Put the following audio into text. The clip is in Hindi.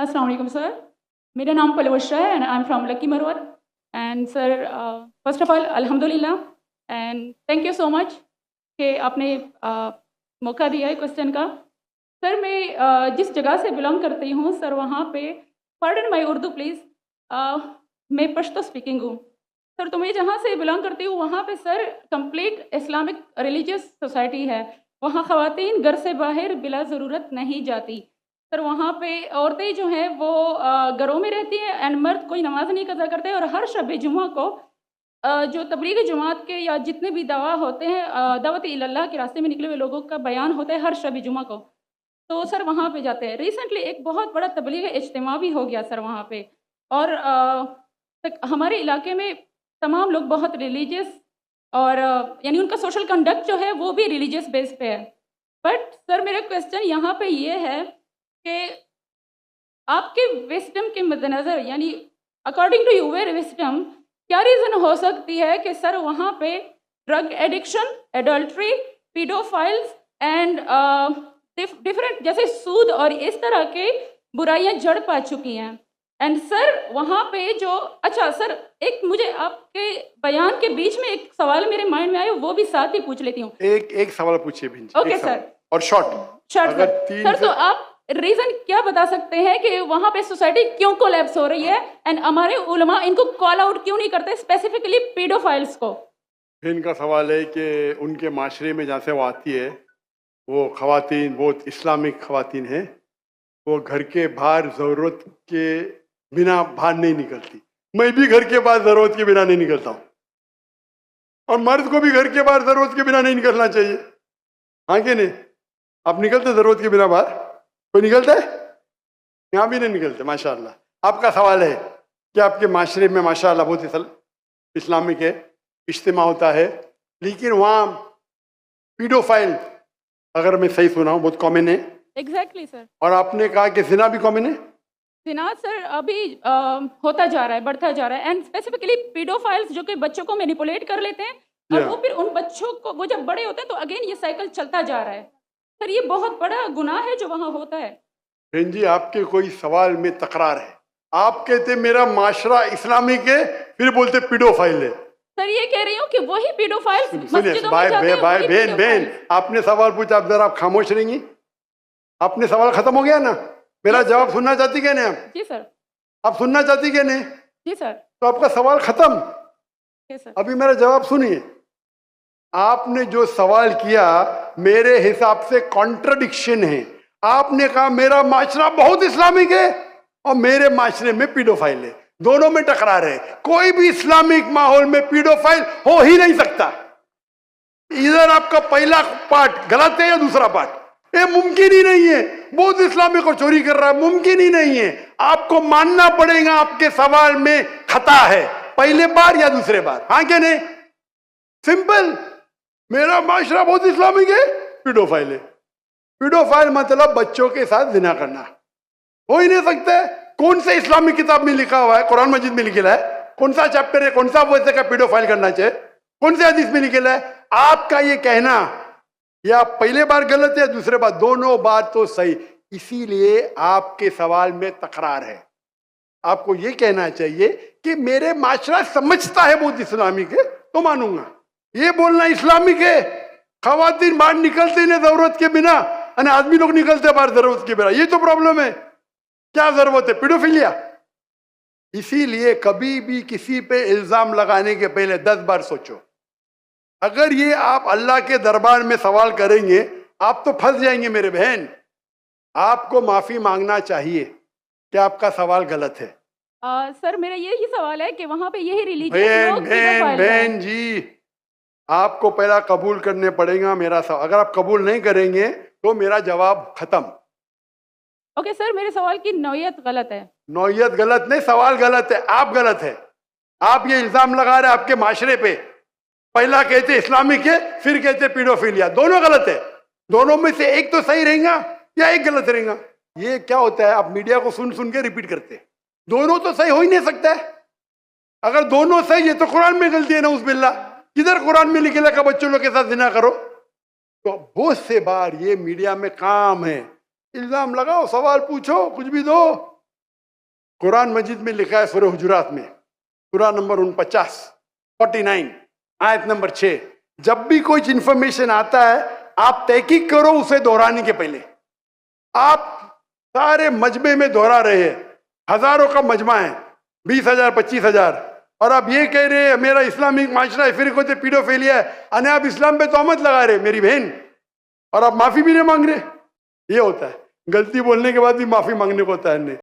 अस्सलाम वालेकुम सर, मेरा नाम पलवश्रा है एंड आई एम फ्रॉम लकी मरवर and sir first of all अल्हम्दुलिल्लाह and thank you so much कि आपने मौका दिया है क्वेश्चन का। सर मैं जिस जगह से बिलोंग करती हूँ सर वहाँ पे पार्डन माई उर्दू प्लीज़, मैं पश्तो स्पीकिंग हूँ सर। तो मैं जहाँ से बिलोंग करती हूँ वहाँ पे sir complete Islamic religious society है। वहाँ ख़वातीन घर से बाहर बिला ज़रूरत नहीं जाती सर। वहाँ पे औरतें जो हैं वो घरों में रहती हैं एंड मर्द कोई नमाज नहीं कज़ा करते। और हर शब जुमा को जो तबलीग जमात के या जितने भी दवा होते हैं दावत इल्लल्लाह के रास्ते में निकले हुए लोगों का बयान होता है हर शब जुमा को, तो सर वहाँ पे जाते हैं। रिसेंटली एक बहुत बड़ा तबलीग इज्तिमा भी हो गया सर वहाँ पे। और हमारे इलाके में तमाम लोग बहुत रिलीजियस और यानी उनका सोशल कंडक्ट जो है वो भी रिलीजियस बेस पे है। बट सर मेरा क्वेश्चन यहाँ पे ये है कि आपके विस्डम के मद्देनज़र यानी अकॉर्डिंग टू यूर विस्डम क्या रीज़न हो सकती है कि सर वहाँ पे drug addiction, adultery, paedophiles and different जैसे सूद और इस तरह के बुराइयां जड़ पा चुकी हैं। एंड सर वहाँ पे जो अच्छा सर एक मुझे आपके बयान के बीच में एक सवाल मेरे माइंड में आया, वो भी साथ ही पूछ लेती हूँ। एक सवाल पूछिए भिंज। Okay sir. और शॉर्ट सर तो आप रीजन क्या बता सकते हैं कि वहाँ पे सोसाइटी क्यों कोलैप्स हो रही है एंड हमारे उलमा इनको कॉल आउट क्यों नहीं करते, स्पेसिफिकली पीडोफाइल्स को? इनका सवाल है कि उनके माशरे में जहाँ से वो आती है वो खवातीन बहुत इस्लामिक खवातीन हैं, वो घर के बाहर ज़रूरत के बिना बाहर नहीं निकलती। मैं भी घर के बाहर ज़रूरत के बिना नहीं निकलता हूँ और मर्द को भी घर के बाहर ज़रूरत के बिना नहीं निकलना चाहिए। हाँ कि नहीं? आप निकलते ज़रूरत के बिना बाहर? कोई निकलता है? यहाँ भी नहीं निकलते माशाअल्लाह। आपका सवाल है कि आपके माशरे में माशाअल्लाह बहुत इस्लामिक है, इज्तिमा होता है, लेकिन वहाँ पीडोफाइल अगर मैं सही सुना हूँ बहुत कॉमन है। Exactly sir. और आपने कहा कि जिना भी कॉमन है। जिना सर अभी होता जा रहा है, बढ़ता जा रहा है एंड स्पेसिफिकली पीडोफाइल्स जो कि बच्चों को मैनिपुलेट कर लेते हैं और वो फिर उन बच्चों को वो जब बड़े होते हैं तो अगेन ये साइकिल चलता जा रहा है सर। ये बहुत बड़ा गुनाह है जो वहाँ होता है। बहन जी आपके कोई सवाल में तकरार है। आप कहते मेरा माशरा इस्लामिक है, फिर बोलते पीडोफाइल है। सर ये कह रही हूँ कि वही पीडोफाइल्स मस्जिदों में जाते हैं। भाई बहन आपने सवाल पूछा, आप जरा आप खामोश रहेंगी? आपने सवाल खत्म हो गया ना? मेरा जवाब सुनना चाहती क्या नहीं आप? जी सर। आप सुनना चाहती क्या नहीं? जी सर। तो आपका सवाल खत्म। जी सर। अभी मेरा जवाब सुनिए। आपने जो सवाल किया मेरे हिसाब से कॉन्ट्रडिक्शन है। आपने कहा मेरा माशरा बहुत इस्लामिक है और मेरे माशरे में पीडोफाइल है, दोनों में टकरार है। कोई भी इस्लामिक माहौल में पीडोफाइल हो ही नहीं सकता। इधर आपका पहला पार्ट गलत है या दूसरा पार्ट? ये मुमकिन ही नहीं है। बहुत इस्लामिक को चोरी कर रहा है, मुमकिन ही नहीं है। आपको मानना पड़ेगा आपके सवाल में खता है, पहले बार या दूसरे बार। हाँ क्या नहीं? सिंपल। मेरा माशरा बहुत इस्लामिक है, पीडोफाइल है। पीडोफाइल मतलब बच्चों के साथ जिना करना हो ही नहीं सकता है। कौन से इस्लामिक किताब में लिखा हुआ है? कुरान मजीद में लिखा है? कौन सा चैप्टर है, कौन सा वैसे का पीडोफाइल करना चाहिए? कौन से हदीस में लिखा है? आपका ये कहना या पहले बार गलत है, दूसरे बार, दोनों बार तो सही। इसीलिए आपके सवाल में तकरार है। आपको ये कहना चाहिए कि मेरे माशरा समझता है बहुत इस्लामिक है तो मानूंगा। ये बोलना इस्लामिक है, खवातीन बाहर निकलते नहीं जरूरत के बिना और आदमी लोग निकलते बाहर जरूरत के बिना, ये तो प्रॉब्लम है। क्या जरूरत है? पीडोफिलिया। इसीलिए कभी भी किसी पे इल्जाम लगाने के पहले 10 बार सोचो। अगर ये आप अल्लाह के दरबार में सवाल करेंगे आप तो फंस जाएंगे मेरे बहन। आपको माफी मांगना चाहिए कि आपका सवाल गलत है। सर मेरा यही सवाल है कि वहां पे यही रिलीजियस लोग बहन जी आपको पहला कबूल करने पड़ेगा मेरा सवाल। अगर आप कबूल नहीं करेंगे तो मेरा जवाब खत्म। ओके सर, मेरे सवाल की नौयत गलत है। नौयत गलत नहीं, सवाल गलत है, आप गलत है। आप ये इल्जाम लगा रहे हैं आपके माशरे पे। पहला कहते इस्लामिक है, फिर कहते पीडोफिलिया, दोनों गलत है। दोनों में से एक तो सही रहेगा या एक गलत रहेगा। ये क्या होता है, आप मीडिया को सुन सुन के रिपीट करते हैं। दोनों तो सही हो ही नहीं सकता है। अगर दोनों सही है तो कुरान में गलती है ना, उस बिल्ला किधर कुरान में लिखे लगा बच्चों लोग के साथ जिना करो? तो बहुत से बार ये मीडिया में काम है, इल्जाम लगाओ, सवाल पूछो, कुछ भी दो, कुरान मजीद में लिखा है सूरह हुजुरात में, सूरह नंबर 49 आयत नंबर 6, जब भी कोई इंफॉर्मेशन आता है आप तहकीक करो उसे दोहराने के पहले। आप सारे मजमे में दोहरा रहे हैं, हजारों का मजमा है, 20,000 25,000, और आप ये कह रहे हैं मेरा इस्लामिक माशरा है, फिर कोई पीडोफिलिया है, अने आप इस्लाम पे तोहमत लगा रहे मेरी बहन, और आप माफी भी नहीं मांग रहे। ये होता है, गलती बोलने के बाद भी माफी मांगने को होता है।